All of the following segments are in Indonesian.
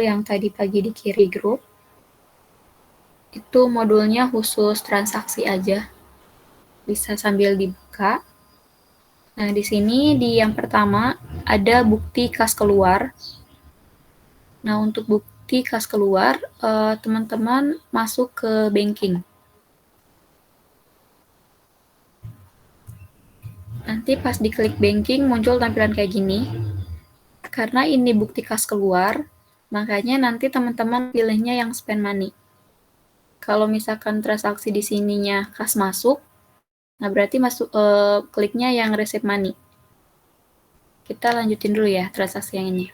modul yang tadi pagi dikirim di grup. Itu modulnya khusus transaksi aja. Bisa sambil dibuka. Nah, di sini di yang pertama ada bukti kas keluar. Nah, untuk bukti kas keluar, teman-teman masuk ke banking. Nanti pas diklik banking muncul tampilan kayak gini. Karena ini bukti kas keluar, makanya nanti teman-teman pilihnya yang spend money. Kalau misalkan transaksi di sininya kas masuk, nah berarti kliknya yang receive money. Kita lanjutin dulu ya transaksi yang ini.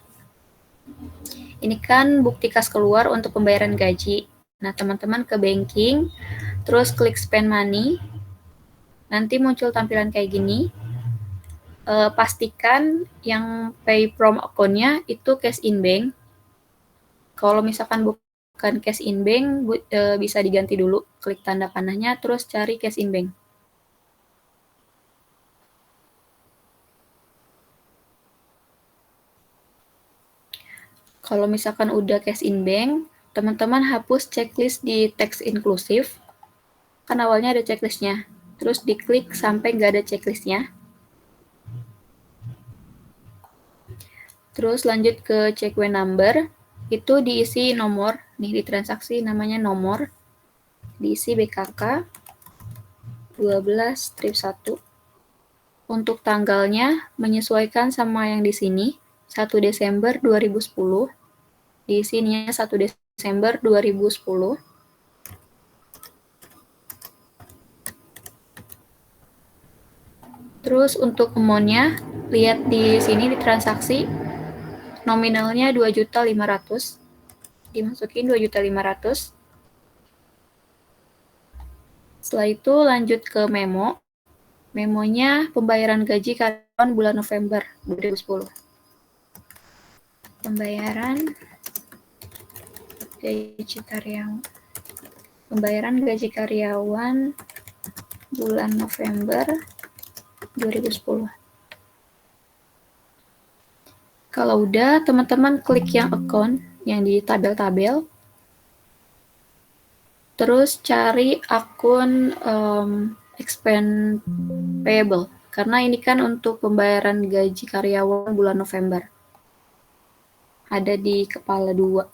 Ini kan bukti kas keluar untuk pembayaran gaji. Nah, teman-teman ke banking, terus klik spend money, nanti muncul tampilan kayak gini. Pastikan yang pay from account-nya itu cash in bank. Kalau misalkan bukan cash in bank, bisa diganti dulu. Klik tanda panahnya, terus cari cash in bank. Kalau misalkan udah cash in bank, teman-teman hapus checklist di teks inklusif. Kan awalnya ada checklistnya. Terus diklik sampai nggak ada checklistnya. Terus lanjut ke check when number. Itu diisi nomor. Nih di transaksi namanya nomor. Diisi BKK 12-1. Untuk tanggalnya menyesuaikan sama yang di sini. 1 Desember 2010. Di sininya 1 Desember 2010. Terus untuk amount-nya, lihat di sini di transaksi, nominalnya 2.500.000. Dimasukin 2.500.000. Setelah itu lanjut ke memo. Memonya pembayaran gaji karyawan bulan November 2010. Pembayaran gaji karyawan bulan November 2010. Kalau udah, teman-teman klik yang account yang di tabel-tabel. Terus cari akun expense payable. Karena ini kan untuk pembayaran gaji karyawan bulan November. Ada di kepala 2.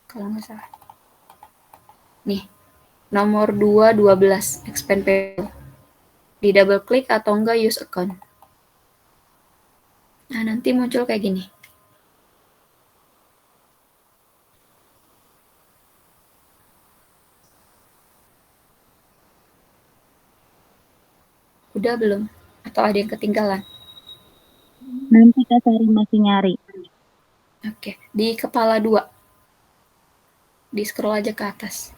Kalau nggak salah. Nih, nomor 212, expense payable. Di double klik atau enggak use account. Nah, nanti muncul kayak gini. Udah belum? Atau ada yang ketinggalan? Nanti Kak Sari masih nyari. Oke, di kepala 2. Di scroll aja ke atas.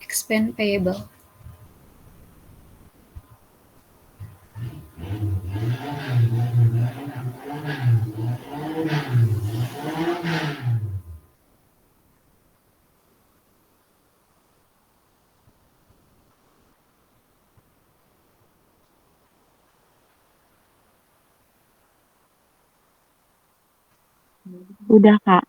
Expense payable. Udah Kak.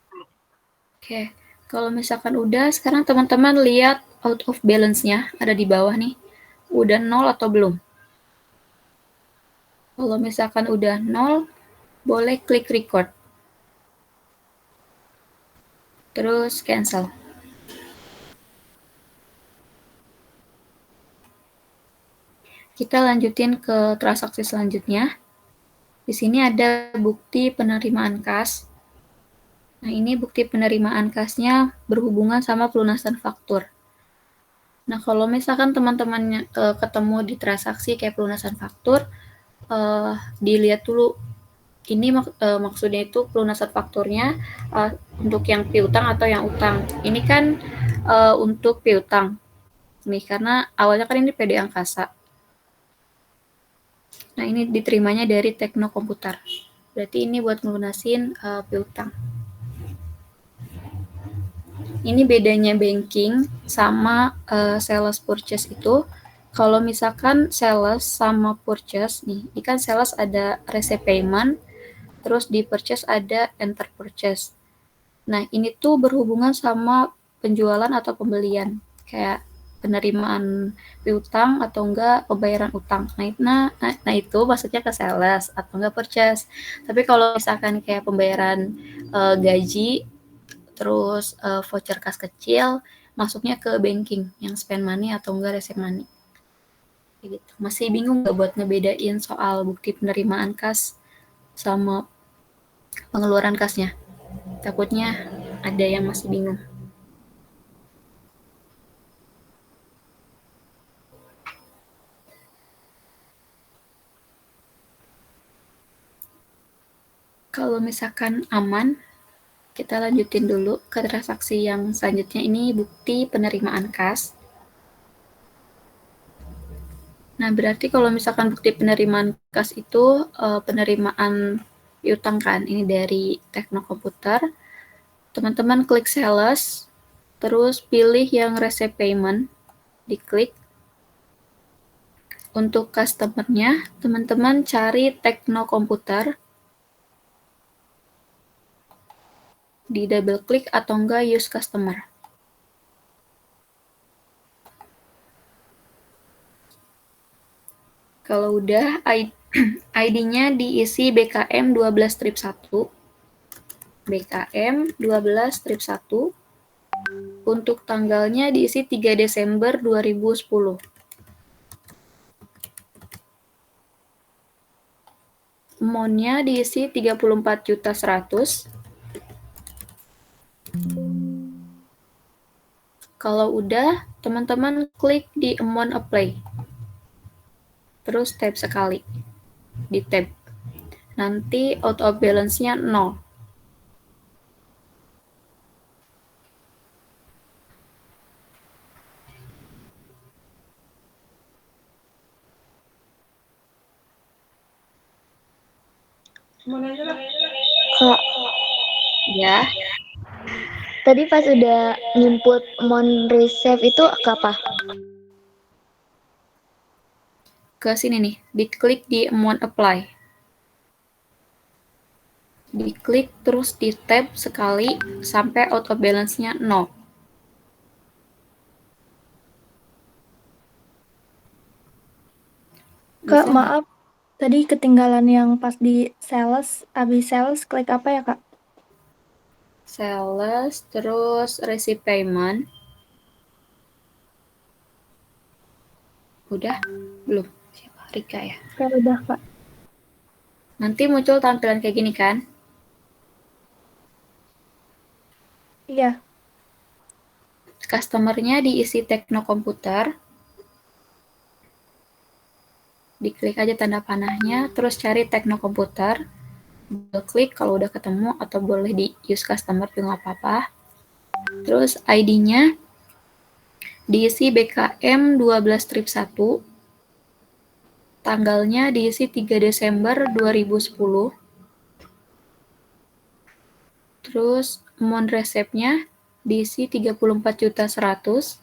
Oke, kalau misalkan udah, sekarang teman-teman lihat out of balance-nya ada di bawah nih. Udah 0 atau belum? Kalau misalkan udah 0, boleh klik record. Terus cancel. Kita lanjutin ke transaksi selanjutnya. Di sini ada bukti penerimaan kas. Nah, ini bukti penerimaan kasnya berhubungan sama pelunasan faktur. Nah, kalau misalkan teman-teman ketemu di transaksi kayak pelunasan faktur, dilihat dulu ini maksudnya itu pelunasan fakturnya untuk yang piutang atau yang utang. Ini kan untuk piutang. Nih, karena awalnya kan ini PD Angkasa. Nah, ini diterimanya dari Tekno Komputer. Berarti ini buat ngelunasin piutang. Ini bedanya banking sama sales purchase itu. Kalau misalkan sales sama purchase, nih, ini kan sales ada receipt payment, terus di purchase ada enter purchase. Nah, ini tuh berhubungan sama penjualan atau pembelian, kayak penerimaan piutang atau enggak pembayaran utang. Nah itu maksudnya ke sales atau enggak purchase. Tapi kalau misalkan kayak pembayaran gaji, terus voucher kas kecil, masuknya ke banking, yang spend money atau enggak receive money. Gitu. Masih bingung nggak buat ngebedain soal bukti penerimaan kas sama pengeluaran kasnya? Takutnya ada yang masih bingung. Kalau misalkan aman, kita lanjutin dulu ke transaksi yang selanjutnya. Ini bukti penerimaan kas. Nah, berarti kalau misalkan bukti penerimaan kas itu penerimaan piutang kan, ini dari Tekno Komputer. Teman-teman klik sales, terus pilih yang receive payment, diklik. Untuk customer-nya, teman-teman cari Tekno Komputer, di double klik atau enggak use customer. Kalau udah, ID-nya diisi BKM 12-1. BKM 12-1. Untuk tanggalnya diisi 3 Desember 2010. Amount-nya diisi 34.100.000. Kalau udah, teman-teman klik di amount apply. Terus tap sekali. Di tab. Nanti out of balance-nya 0. Kak, Ya, tadi pas udah input amount receive itu ke apa? ke sini nih. Diklik di amount apply. Diklik terus di tab sekali sampai out of balance-nya 0. Kak, Bisa maaf. Tadi ketinggalan yang pas di sales. Abis sales, klik apa ya, Kak? Sales, terus receive payment. Udah? Belum? Siapa? Rika ya? Kayak udah, Kak. Nanti muncul tampilan kayak gini kan? Iya. Customer-nya diisi Tekno Komputer. Diklik aja tanda panahnya, terus cari Tekno Komputer. Klik kalau udah ketemu, atau boleh di use customer juga nggak apa-apa. Terus ID-nya diisi BKM 12-1. Tanggalnya diisi 3 Desember 2010. Terus amount resepnya diisi 34.100.000.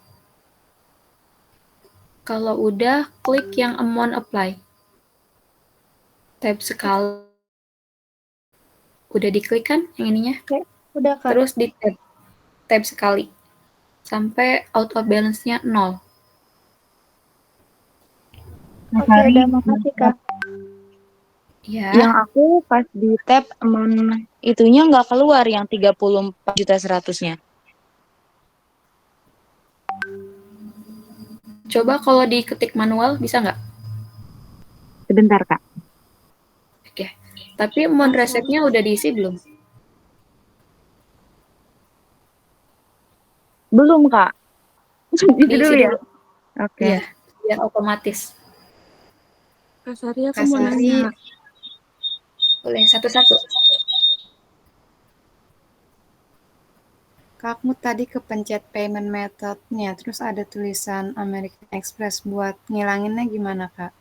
Kalau udah, klik yang amount apply. Tab sekali. Udah diklik kan yang ininya? Oke, udah, Kak. Terus di tab sekali. Sampai out of balance-nya 0. Oke, udah. Makasih, Kak. Ya. Yang aku pas di tab amount itunya nggak keluar yang 34.100.000-nya. Coba kalau diketik manual bisa nggak? Sebentar, Kak. Oke. Tapi amount resepnya udah diisi belum? Belum, Kak. Itu Diisi dulu ya? dulu. Oke. Iya, biar otomatis. Kak Sari, aku Kak mau Sari, nanya. boleh satu-satu. Kak, aku tadi kepencet payment method-nya, terus ada tulisan American Express. Buat ngilanginnya gimana, Kak?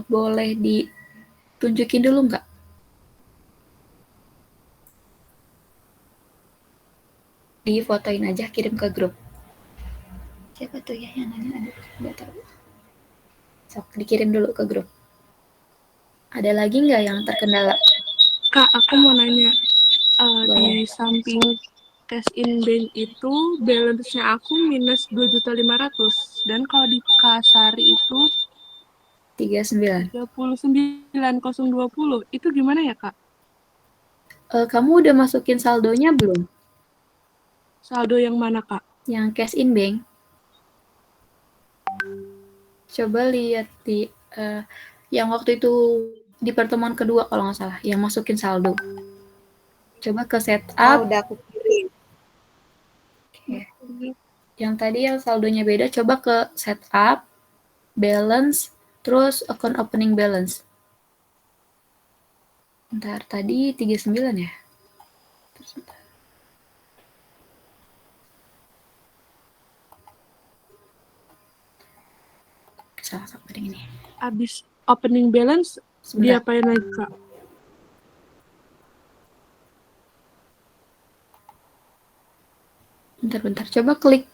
Boleh ditunjukin dulu nggak? Difotoin aja, kirim ke grup. Siapa tuh ya yang nanya? Aduh, nggak tahu. Sok, dikirim dulu ke grup. Ada lagi nggak yang terkendala? Kak, aku mau nanya, Boleh. di samping cash in bank itu balance-nya aku minus 2.500.000 dan kalau di Kasari itu 39. 39.020. Itu gimana ya, Kak? Kamu udah masukin saldonya belum? Saldo yang mana, Kak? Yang cash in bank? Coba lihat di yang waktu itu di pertemuan kedua kalau nggak salah, yang masukin saldo. Coba ke Oh, setup. udah aku kirim. Oke. Yang tadi yang saldonya beda, coba ke setup, balance, terus account opening balance. Bentar, tadi 39 ya? Terus bentar. Salah opening ini. Abis opening balance, Sebentar. diapain lagi, Kak? Bentar. Coba klik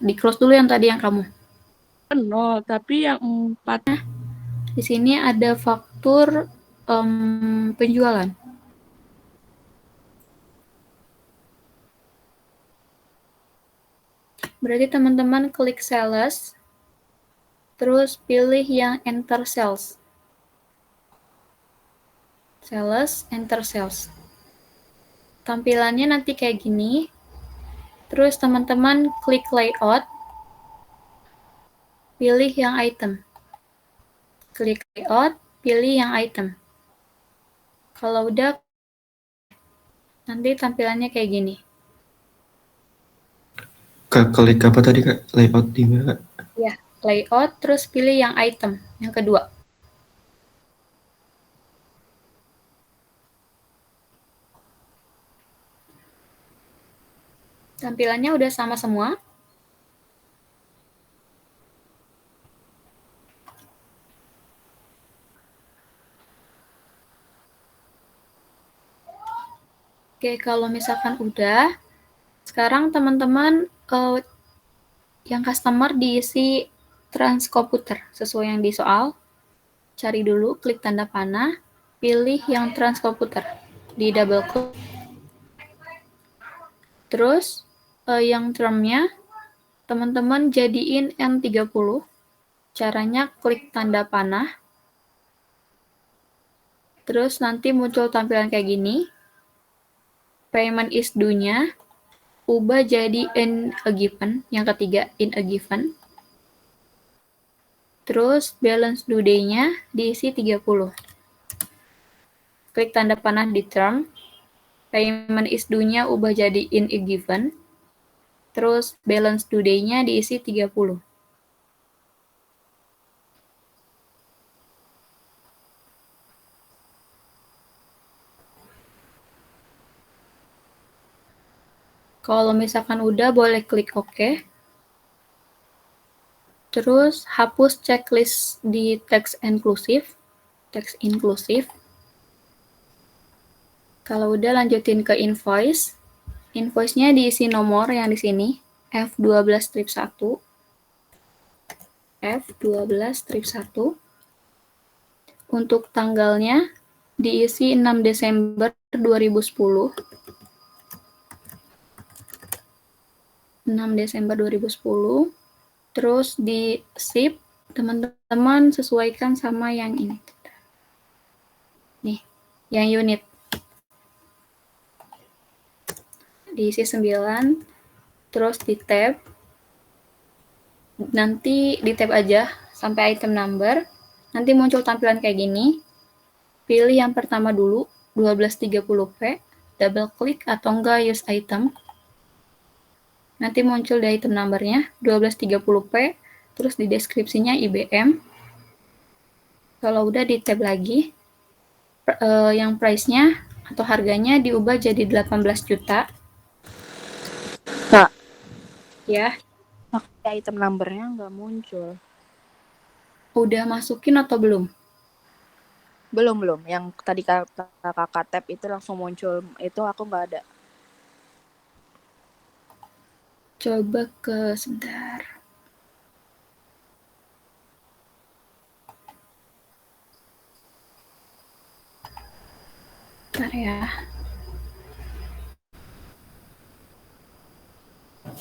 di close dulu yang tadi yang kamu. 0, tapi yang 4. Di sini ada faktur penjualan. Berarti teman-teman klik sales, terus pilih yang enter sales. Sales, enter sales. Tampilannya nanti kayak gini. Terus teman-teman klik layout, pilih yang item. Klik layout, pilih yang item. Kalau udah, nanti tampilannya kayak gini. Kak, klik apa tadi, Kak? Layout di mana, Kak? Ya, layout, terus pilih yang item, yang kedua. Tampilannya udah sama semua. Oke, kalau misalkan udah, sekarang teman-teman yang customer diisi transkomputer sesuai yang di soal. Cari dulu, klik tanda panah, pilih yang transkomputer. Di double klik. Terus yang termnya teman-teman jadiin N30. Caranya klik tanda panah. Terus nanti muncul tampilan kayak gini. Payment is due-nya ubah jadi in a given, yang ketiga in a given. Terus balance due day-nya diisi 30. Klik tanda panah di term, payment is due-nya ubah jadi in a given. Terus balance due day-nya diisi 30. Kalau misalkan udah, boleh klik OK. Terus hapus checklist di teks inklusif. Kalau udah, lanjutin ke invoice. Invoice-nya diisi nomor yang di sini, F12 strip 1. F12 strip 1. Untuk tanggalnya diisi 6 Desember 2010. 6 Desember 2010. Terus di ship, teman-teman sesuaikan sama yang ini. Nih, yang unit. Diisi 9, terus di tab. Nanti di tab aja sampai item number. Nanti muncul tampilan kayak gini. Pilih yang pertama dulu, 1230p. Double klik atau enggak use item. Nanti muncul di item numbernya 1230p, terus di deskripsinya IBM. Kalau udah di tab lagi, yang price-nya atau harganya diubah jadi 18 juta. Kak, Ya, item numbernya nggak muncul. udah masukin atau belum? Belum. Yang tadi kakak tap itu langsung muncul. Itu aku nggak ada. Coba ke sebentar. Bentar ya.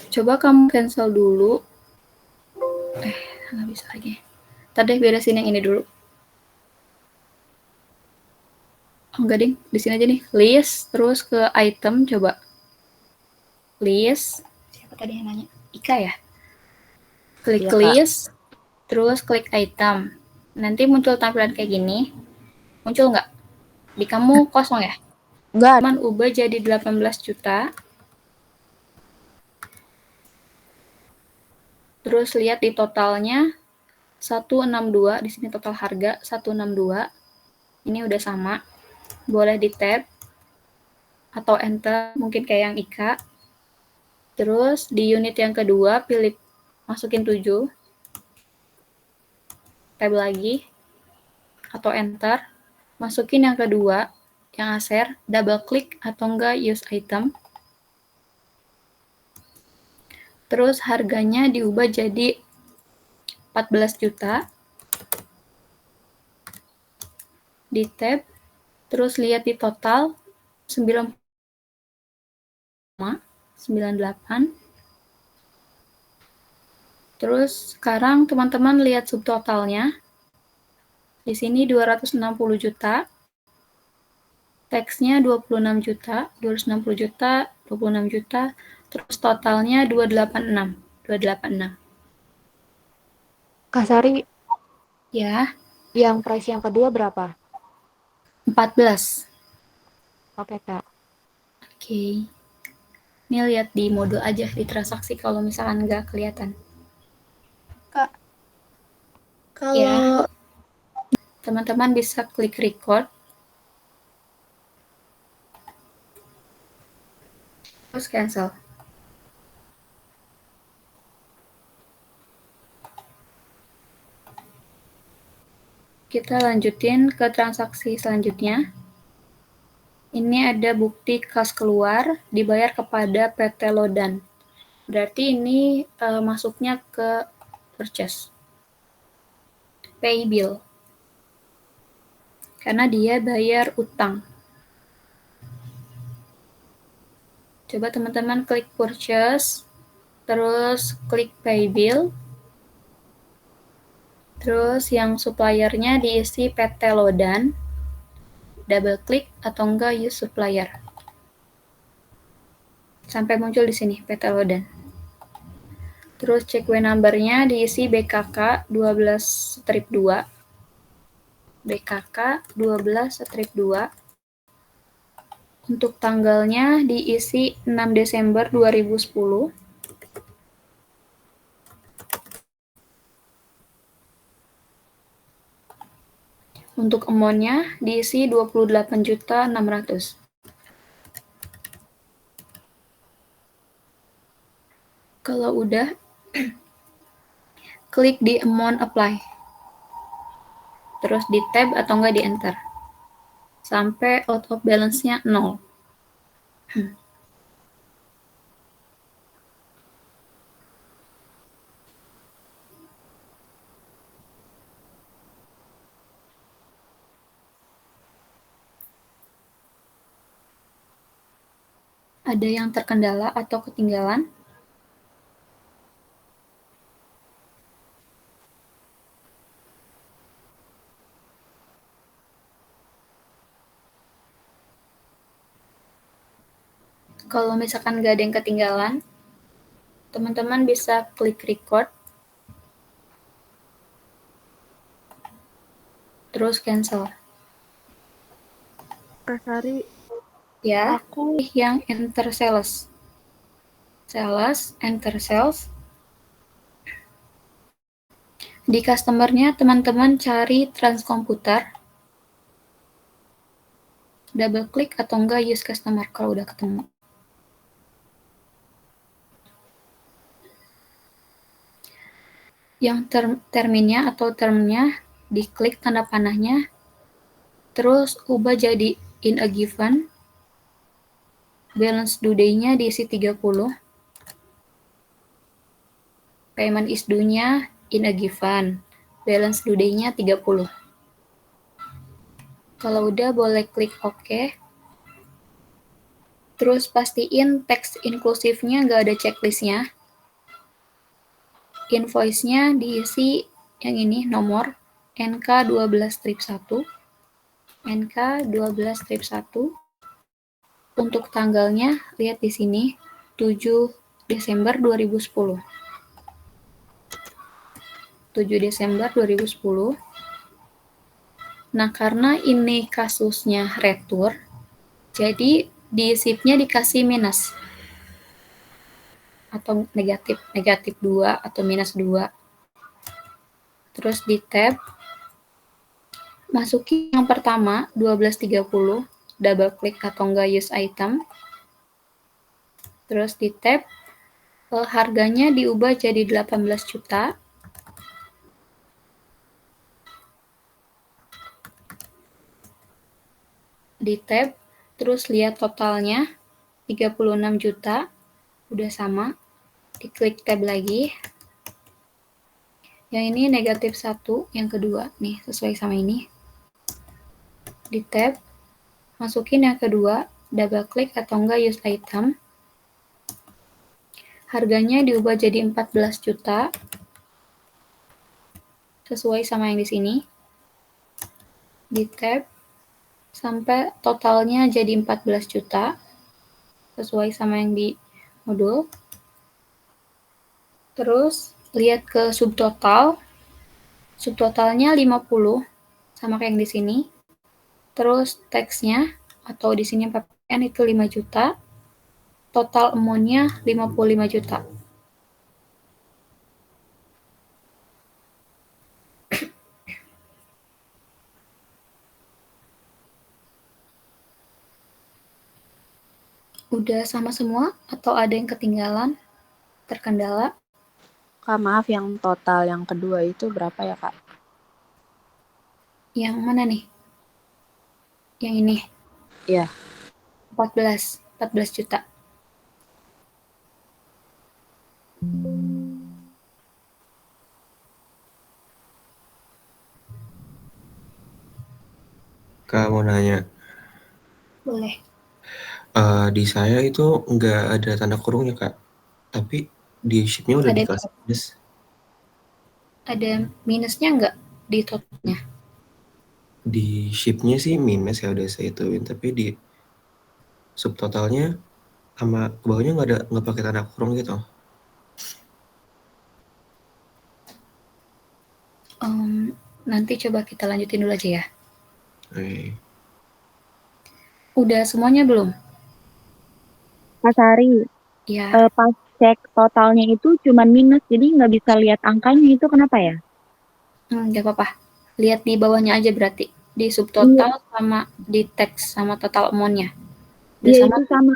Coba kamu cancel dulu. Nggak bisa lagi. Ntar deh beresin yang ini dulu. Oh, enggak ding, di sini aja nih. List, terus ke item, coba. List. Siapa tadi yang nanya? Ika ya? Klik Iya, Kak. list, terus klik item. Nanti muncul tampilan kayak gini. Muncul nggak? Di kamu kosong ya? Enggak. Cuman ubah jadi 18 juta. Terus lihat di totalnya 162, di sini total harga 162. Ini udah sama. Boleh di tab atau enter, mungkin kayak yang Ika. Terus di unit yang kedua pilih masukin 7. Tab lagi atau enter. Masukin yang kedua, yang aser, double klik atau enggak use item. Terus harganya diubah jadi 14 juta. Di tab, terus lihat di total 9,98. Terus sekarang teman-teman lihat subtotalnya. Di sini 260 juta. Teksnya 26 juta, 260 juta, 26 juta. Terus totalnya 286. 286. Kak Sari, Ya, yang price yang kedua berapa? 14. Oke, Kak. Oke. Ini lihat di mode aja di transaksi kalau misalkan nggak kelihatan. Kak, kalau Ya. Teman-teman bisa klik record. Terus cancel. Kita lanjutin ke transaksi selanjutnya. Ini ada bukti kas keluar dibayar kepada PT Lodan. Berarti ini masuknya ke purchase. Pay bill. Karena dia bayar utang. Coba teman-teman klik purchase, terus klik pay bill. Terus yang suppliernya diisi PT Lodan. Double klik atau enggak use supplier. Sampai muncul di sini PT Lodan. Terus check W number-nya diisi BKK 12/2. BKK 12/2. Untuk tanggalnya diisi 6 Desember 2010. Untuk amount-nya diisi 28.600.000. Kalau udah, klik di amount apply. Terus di tab atau enggak di enter. Sampai out of balance-nya 0. Ada yang terkendala atau ketinggalan? Kalau misalkan nggak ada yang ketinggalan, teman-teman bisa klik record, terus cancel. Kak Sari, Ya, aku yang enter sales. Sales, enter sales. Di customer-nya teman-teman cari transkomputer. Double klik atau enggak use customer kalau udah ketemu. Yang terminnya atau termnya diklik tanda panahnya, terus ubah jadi in a given. Balance due day-nya diisi 30. Payment is due-nya in a given. Balance due day-nya 30. Kalau udah boleh klik OK. Terus pastiin teks inklusifnya nggak ada checklistnya. Invoice-nya diisi yang ini, nomor NK12-1, NK12-1. Untuk tanggalnya, lihat di sini, 7 Desember 2010. 7 Desember 2010. Nah, karena ini kasusnya retur, jadi di SIP-nya dikasih minus atau negatif 2 atau minus 2. Terus di tab masukin yang pertama 1230, double klik atau enggak use item. Terus di tab harganya diubah jadi 18 juta. Di tab terus lihat totalnya 36 juta, udah sama, diklik tab lagi. Yang ini negatif 1, yang kedua, nih sesuai sama ini. Di tab, masukin yang kedua, double klik atau enggak use item. Harganya diubah jadi 14 juta, sesuai sama yang di sini. Di tab, sampai totalnya jadi 14 juta, sesuai sama yang di modul. Terus lihat ke subtotal. Subtotalnya 50, sama kayak yang di sini. Terus teksnya atau di sini PPN itu 5 juta. Total amount-nya 55 juta. Udah sama semua atau ada yang ketinggalan? Terkendala? Kak, maaf, yang total yang kedua itu berapa ya, Kak? Yang mana nih? Yang ini? Iya. 14 juta. Kak mau nanya, Boleh. di saya itu nggak ada tanda kurungnya Kak, tapi di sheet-nya udah Ada dikasih minus. Ada minusnya nggak di totalnya? Di sheet-nya sih minus ya udah saya ituin, tapi di subtotalnya sama ke bawahnya nggak pakai tanda kurung gitu. Nanti coba kita lanjutin dulu aja ya. Oke. Udah semuanya belum? Kak Sari, Ya, pas cek totalnya itu cuman minus, jadi nggak bisa lihat angkanya, itu kenapa ya? nggak apa-apa. Lihat di bawahnya aja berarti. Di subtotal sama di teks sama total amount-nya. Udah Iya, sama? itu sama,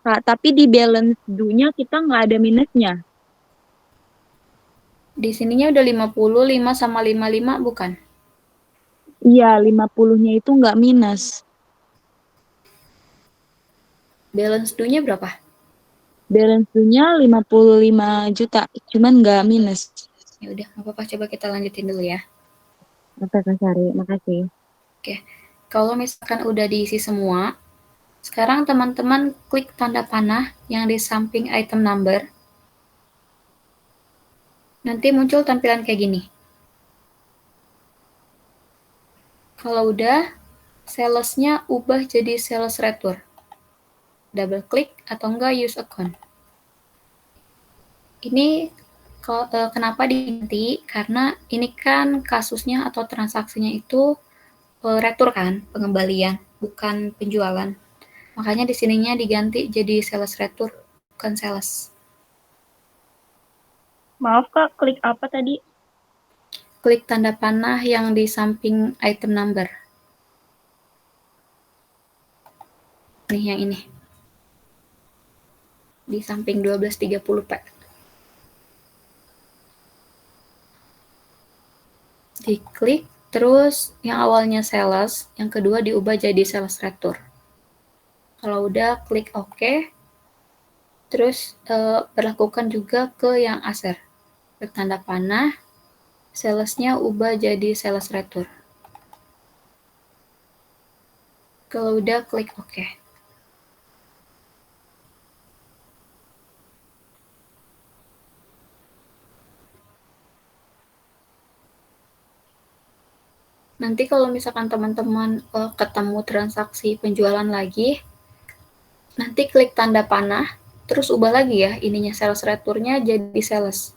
Kak. Tapi di balance due-nya kita nggak ada minusnya. Di sininya udah 50, 5 sama 55 bukan? Iya, 50-nya itu nggak minus. Balance due-nya berapa? Balance due-nya 55 juta, cuman nggak minus. Ya udah, nggak apa-apa. Coba kita lanjutin dulu ya. Oke, Kak Sari, makasih. Oke, kalau misalkan udah diisi semua, sekarang teman-teman klik tanda panah yang di samping item number. Nanti muncul tampilan kayak gini. Kalau udah, sales-nya ubah jadi sales retur. Double klik atau enggak use account. Ini kenapa diganti? Karena ini kan kasusnya atau transaksinya itu retur kan, pengembalian, bukan penjualan. Makanya di sininya diganti jadi sales retur, bukan sales. Maaf Kak, klik apa tadi? Klik tanda panah yang di samping item number. Nih yang ini. Di samping 1230P. Diklik, terus yang awalnya sales, yang kedua diubah jadi sales retur. Kalau udah, klik OK. Terus berlakukan juga ke yang aser. Klik tanda panah, salesnya ubah jadi sales retur. Kalau udah, klik OK. Nanti kalau misalkan teman-teman ketemu transaksi penjualan lagi, nanti klik tanda panah, terus ubah lagi ya ininya sales return-nya jadi sales.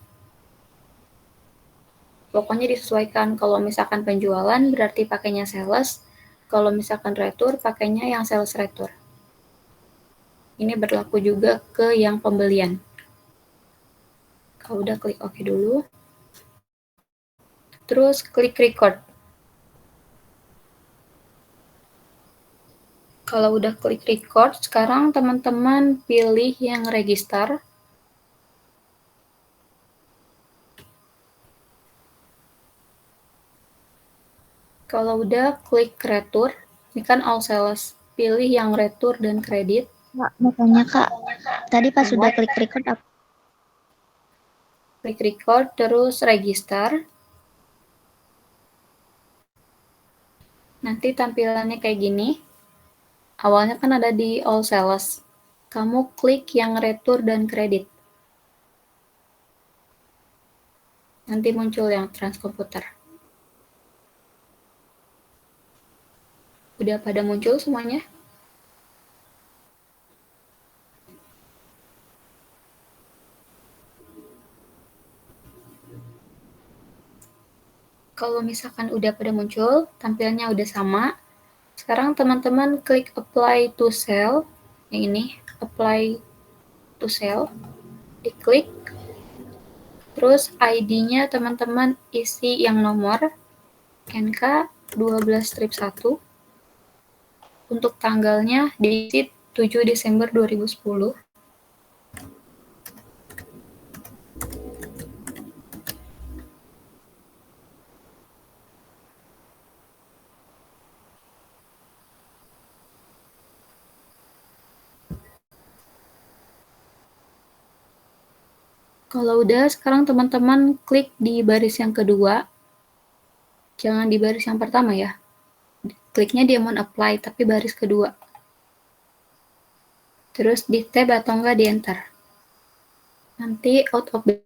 Pokoknya disesuaikan, kalau misalkan penjualan berarti pakainya sales, kalau misalkan retur pakainya yang sales retur. Ini berlaku juga ke yang pembelian. Kalau udah klik OK dulu. Terus klik record. Kalau udah klik record, sekarang teman-teman pilih yang register. Kalau udah klik retur, ini kan all sales. Pilih yang retur dan kredit. Kak, mau tanya Kak, tadi pas sudah klik record apa? Klik record, terus register. Nanti tampilannya kayak gini. Awalnya kan ada di all sales. Kamu klik yang retur dan kredit. Nanti muncul yang transkomputer. Udah pada muncul semuanya? Kalau misalkan udah pada muncul, tampilannya udah sama. Sekarang teman-teman klik apply to sell. Yang ini, apply to sell. Diklik. Terus ID-nya teman-teman isi yang nomor NK 12-1. Untuk tanggalnya diisi 7 Desember 2010. Kalau udah, sekarang teman-teman klik di baris yang kedua. Jangan di baris yang pertama ya. Kliknya di amount apply, tapi baris kedua. Terus di tab atau enggak di enter. Nanti out of 0.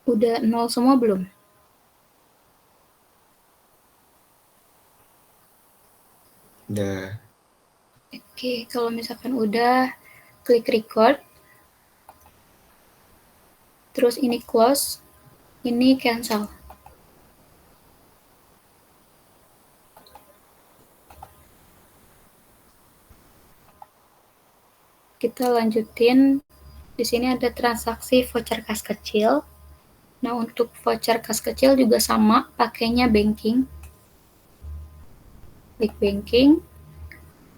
Udah 0 semua belum? Udah. Oke, kalau misalkan udah, klik record. Terus ini close, ini cancel. Kita lanjutin. Di sini ada transaksi voucher kas kecil. Nah, untuk voucher kas kecil juga sama, pakainya banking. Klik banking.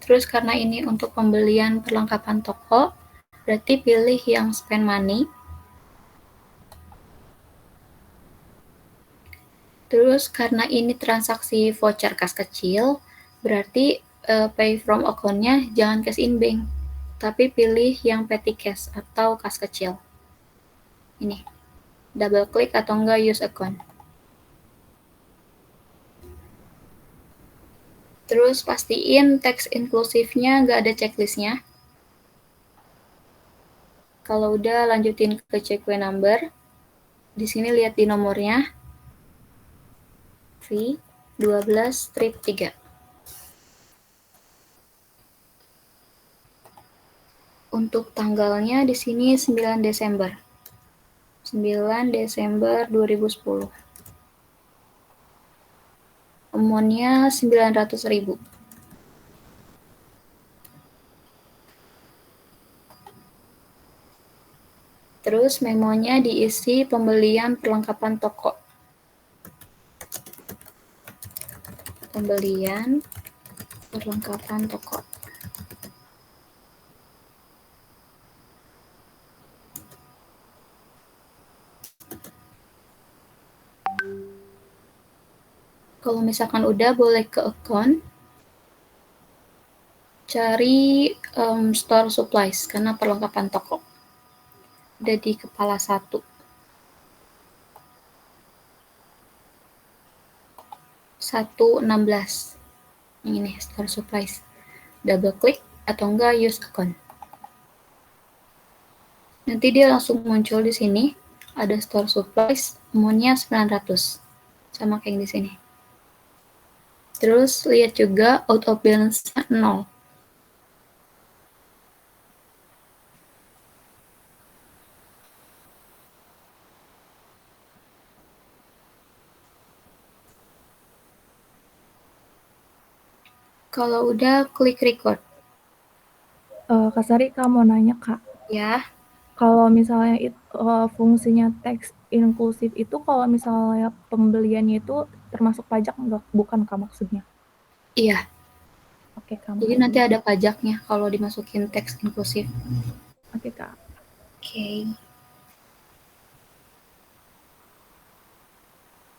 Terus karena ini untuk pembelian perlengkapan toko, berarti pilih yang spend money. Terus karena ini transaksi voucher kas kecil, berarti pay from account-nya jangan cash in bank, tapi pilih yang petty cash atau kas kecil. Ini, double klik atau enggak use account. Terus pastiin teks inklusifnya nggak ada checklistnya. Kalau udah, lanjutin ke check number. Di sini lihat di nomornya. V12-3. Untuk tanggalnya di sini 9 Desember. 9 Desember 2010. Amount-nya 900.000. Terus memonya diisi pembelian perlengkapan toko. Pembelian perlengkapan toko. Kalau misalkan udah, boleh ke account, cari store supplies, karena perlengkapan toko. Udah di kepala 1. 116. Ini store supplies. Double klik atau enggak use account. Nanti dia langsung muncul di sini. Ada store supplies, amount-nya 900. Sama kayak di sini. Terus lihat juga out of balance-nya 0. Kalau udah, klik record. Kak Sari, Kak mau nanya, Kak. Ya, Kalau misalnya fungsinya teks inklusif itu kalau misalnya pembeliannya itu termasuk pajak enggak? Bukan, Kak, maksudnya? iya. Oke, Kak. Jadi nanti ada pajaknya kalau dimasukin teks inklusif. Oke, Kak. Oke.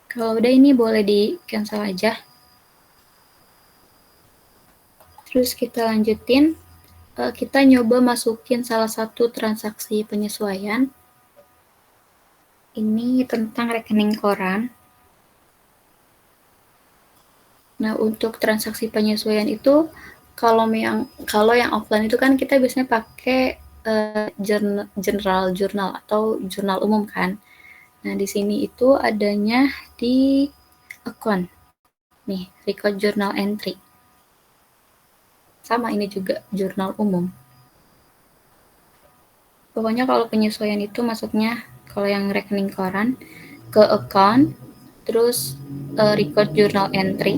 Kalau udah ini boleh di cancel aja. Terus kita lanjutin. Kita nyoba masukin salah satu transaksi penyesuaian. Ini tentang rekening koran. Nah, untuk transaksi penyesuaian itu kalau yang offline itu kan kita biasanya pakai general jurnal atau jurnal umum kan. Nah, di sini itu adanya di account. Nih, record journal entry. Sama ini juga jurnal umum. Pokoknya kalau penyesuaian itu masuknya kalau yang rekening koran ke account, terus record journal entry.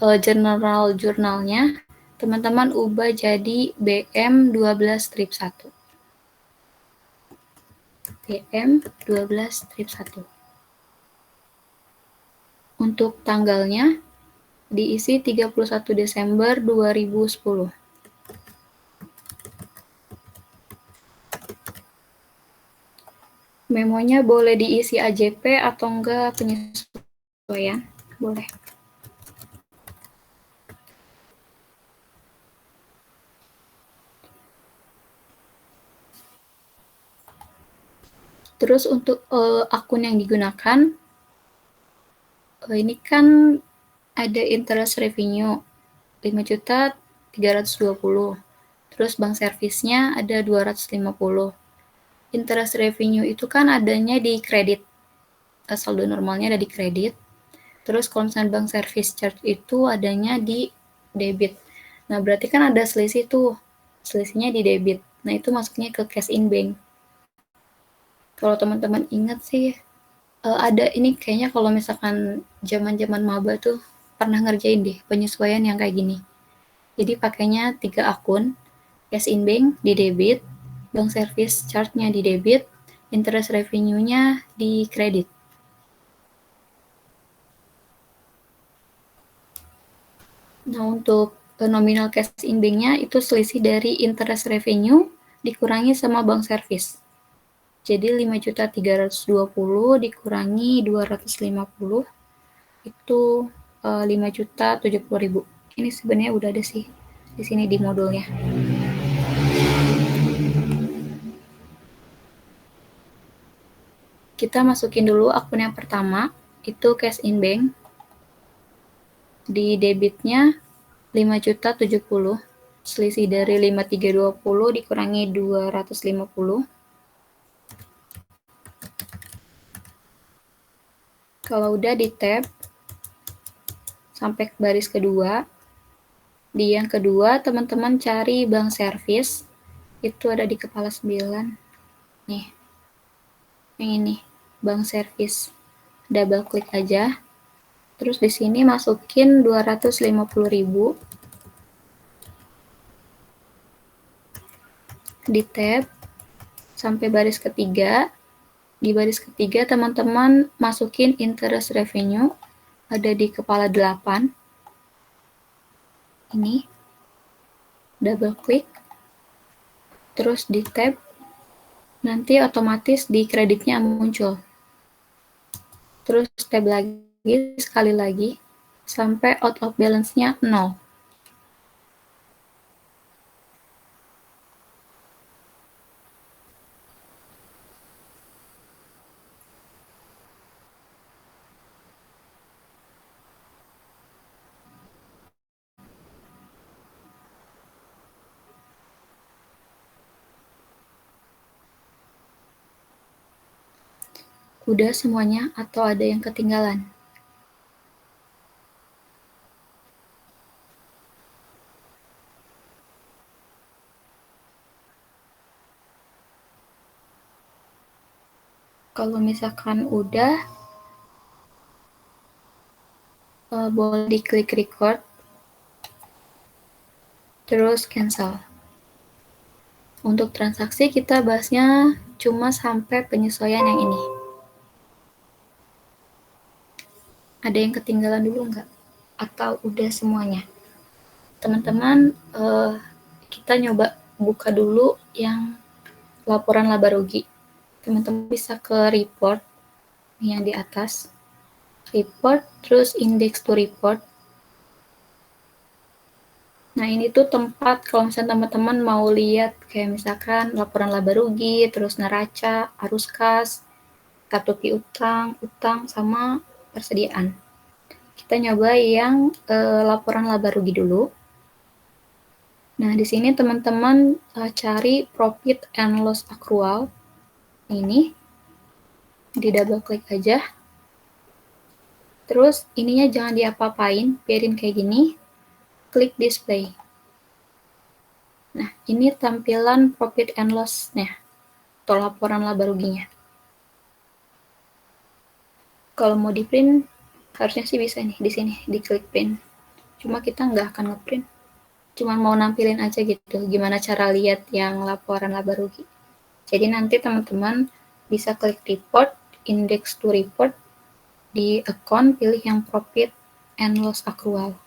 General jurnalnya teman-teman ubah jadi BM 12 strip 1. BM 12 strip 1. Untuk tanggalnya diisi 31 Desember 2010. Memonya boleh diisi AJP atau enggak penyesuaian, boleh. Terus untuk akun yang digunakan, ini kan ada interest revenue 5.320. Terus bank servisnya ada 250. Interest revenue itu kan adanya di kredit. Saldo normalnya ada di kredit. Terus kalau misalnya bank service charge itu adanya di debit. Nah, berarti kan ada selisih tuh. Selisihnya di debit. Nah, itu masuknya ke cash in bank. Kalau teman-teman ingat sih, ada ini kayaknya kalau misalkan zaman-zaman maba tuh pernah ngerjain deh penyesuaian yang kayak gini. Jadi pakainya 3 akun, cash in bank di debit, bank service charge-nya di debit, interest revenue-nya di kredit. Nah, untuk nominal cash in bank-nya itu selisih dari interest revenue dikurangi sama bank service. Jadi 5.320 dikurangi 250 itu 5.070.000. Ini sebenarnya udah ada sih di sini di modulnya. Kita masukin dulu akun yang pertama, itu cash in bank. Di debitnya 5.070, selisih dari 5.320 dikurangi 250. Kalau udah di tab sampai ke baris kedua, di yang kedua teman-teman cari bank service, itu ada di kepala 9. Nih, yang ini, bank service. Double klik aja. Terus di sini masukin 250.000. Di tab sampai baris ketiga. Di baris ketiga teman-teman masukin interest revenue, ada di kepala 8. Ini. Double klik. Terus di tab, nanti otomatis di kreditnya muncul. Terus tab lagi, sekali lagi, sampai out of balance-nya 0. udah semuanya atau ada yang ketinggalan? Kalau misalkan udah, boleh diklik record, terus cancel. Untuk transaksi kita bahasnya cuma sampai penyesuaian yang ini. Ada yang ketinggalan dulu nggak? Atau udah semuanya? Teman-teman, kita nyoba buka dulu yang laporan laba rugi. Teman-teman bisa ke report yang di atas. Report, terus index to report. Nah, ini tuh tempat kalau misalnya teman-teman mau lihat kayak misalkan laporan laba rugi, terus neraca, arus kas, kartu piutang, utang, sama persediaan. Kita nyoba yang laporan laba rugi dulu. Nah, di sini teman-teman cari profit and loss accrual. Ini di double klik aja. Terus ininya jangan diapa-apain, biarin kayak gini. Klik display. Nah, ini tampilan profit and loss-nya atau laporan laba ruginya. Kalau mau di print, harusnya sih bisa nih di sini, di klik print. Cuma kita nggak akan ngeprint. Cuma mau nampilin aja gitu, gimana cara lihat yang laporan laba rugi. Jadi nanti teman-teman bisa klik report, index to report, di account pilih yang profit and loss accrual.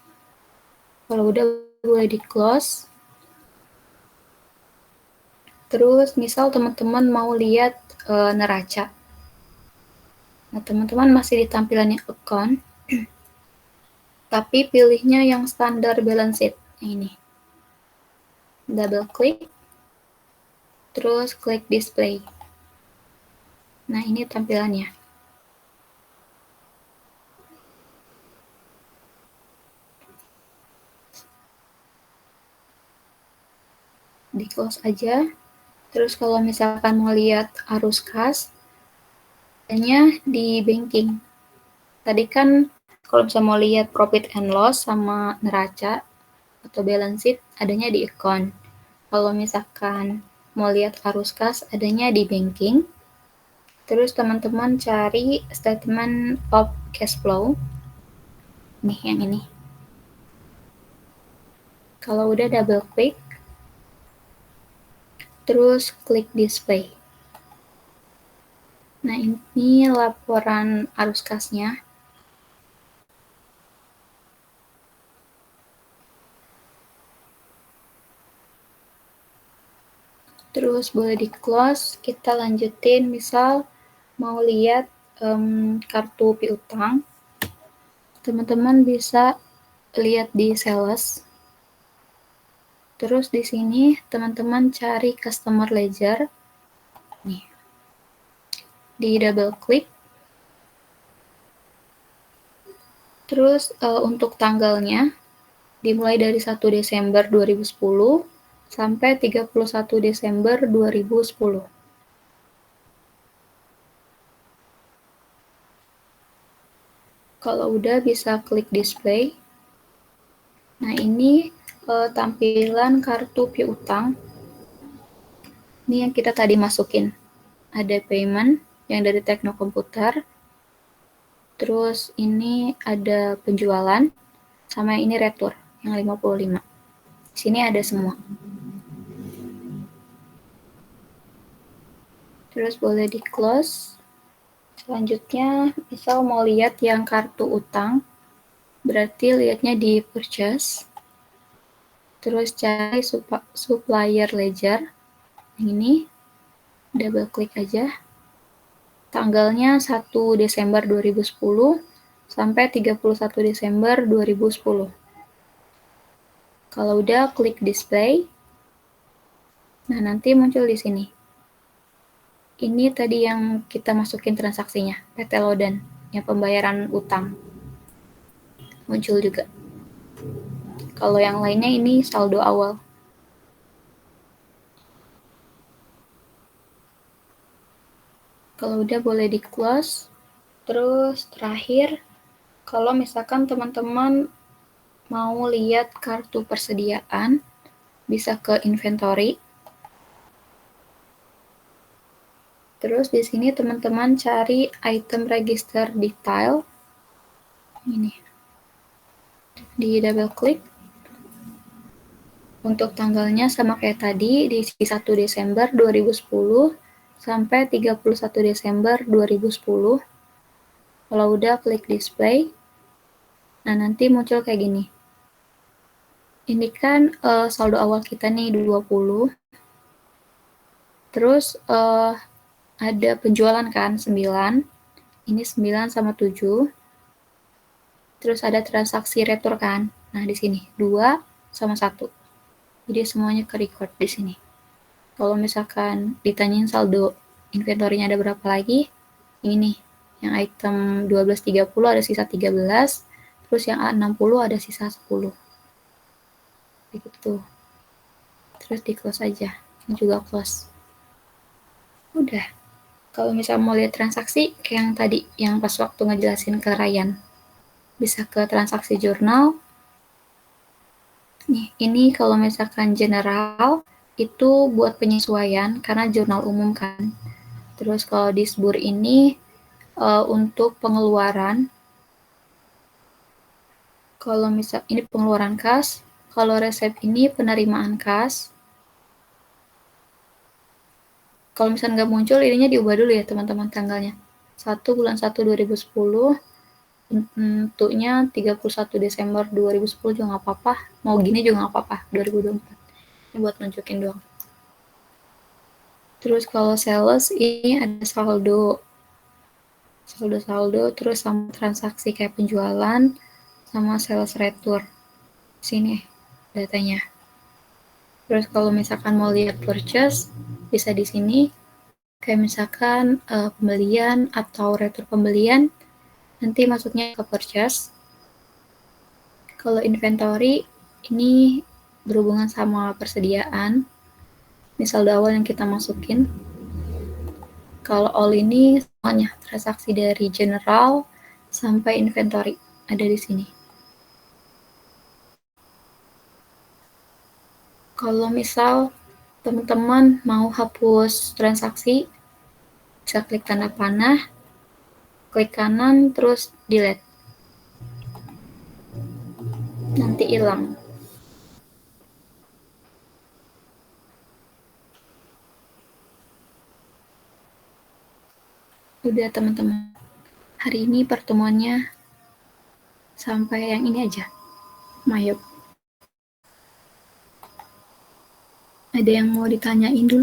Kalau udah boleh di close. Terus misal teman-teman mau lihat neraca. Nah, teman-teman masih di tampilannya account, tapi pilihnya yang standar balance sheet. Ini. Double klik, terus klik display. Nah, ini tampilannya. Di close aja. Terus kalau misalkan mau lihat arus kas, adanya di banking. Tadi kan kalau bisa mau lihat profit and loss sama neraca atau balance sheet, adanya di account. Kalau misalkan mau lihat arus kas, adanya di banking. Terus teman-teman cari statement of cash flow. Nih, yang ini. Kalau udah double klik, terus klik display. Nah, ini laporan arus kasnya. Terus boleh di close, kita lanjutin misal mau lihat kartu piutang. Teman-teman bisa lihat di sales. Terus di sini teman-teman cari customer ledger. Nih. Di double klik. Terus untuk tanggalnya dimulai dari 1 Desember 2010 sampai 31 Desember 2010. Kalau udah bisa klik display. Nah, ini tampilan kartu piutang. Ini yang kita tadi masukin. Ada payment yang dari Tekno Komputer. Terus ini ada penjualan sama ini retur yang 55. Di sini ada semua. Terus boleh di close. Selanjutnya, misal mau lihat yang kartu utang, berarti lihatnya di purchase. Terus cari supplier ledger. Yang ini, double klik aja. Tanggalnya 1 Desember 2010 sampai 31 Desember 2010. Kalau udah, klik display. Nah, nanti muncul di sini. Ini tadi yang kita masukin transaksinya, PT Lodan, yang pembayaran utang. Muncul juga. Kalau yang lainnya ini saldo awal. Kalau udah boleh di close. Terus terakhir, kalau misalkan teman-teman mau lihat kartu persediaan, bisa ke inventory. Terus di sini teman-teman cari item register detail. Ini. Di double klik. Untuk tanggalnya sama kayak tadi, di 1 Desember 2010 sampai 31 Desember 2010. Kalau udah klik display, nah nanti muncul kayak gini. Ini kan saldo awal kita nih 20. Terus ada penjualan kan 9. Ini 9 sama 7. Terus ada transaksi retur kan. Nah, di sini 2 sama 1. Jadi semuanya ke record di sini. Kalau misalkan ditanyain saldo inventory-nya ada berapa lagi, ini yang item 12.30 ada sisa 13, terus yang A60 ada sisa 10. Begitu. Terus di close aja. Ini juga close. Udah. Kalau misalnya mau lihat transaksi, kayak yang tadi, yang pas waktu ngejelasin ke Ryan. Bisa ke transaksi jurnal. Nih, ini kalau misalkan general, itu buat penyesuaian, karena jurnal umum kan. Terus kalau di SBUR ini, untuk pengeluaran, kalau misal ini pengeluaran kas, kalau resep ini penerimaan kas. Kalau misalnya nggak muncul, ininya diubah dulu ya teman-teman tanggalnya. 1/1/2010, bentuknya 31 Desember 2010 juga nggak apa-apa. Mau gini juga nggak apa-apa, 2024. Ini buat nunjukin doang. Terus kalau sales, ini ada saldo, terus sama transaksi kayak penjualan, sama sales retur. Sini datanya. Terus kalau misalkan mau lihat purchase, bisa di sini. Kayak misalkan pembelian atau retur pembelian, nanti masuknya ke purchase. Kalau inventory, ini berhubungan sama persediaan. Misal awal yang kita masukin. Kalau all ini semuanya transaksi dari general sampai inventory ada di sini. Kalau misal teman-teman mau hapus transaksi, bisa klik tanda panah, klik kanan, terus delete. Nanti hilang. Udah teman-teman. Hari ini pertemuannya sampai yang ini aja. Mayop. Ada yang mau ditanyain dulu?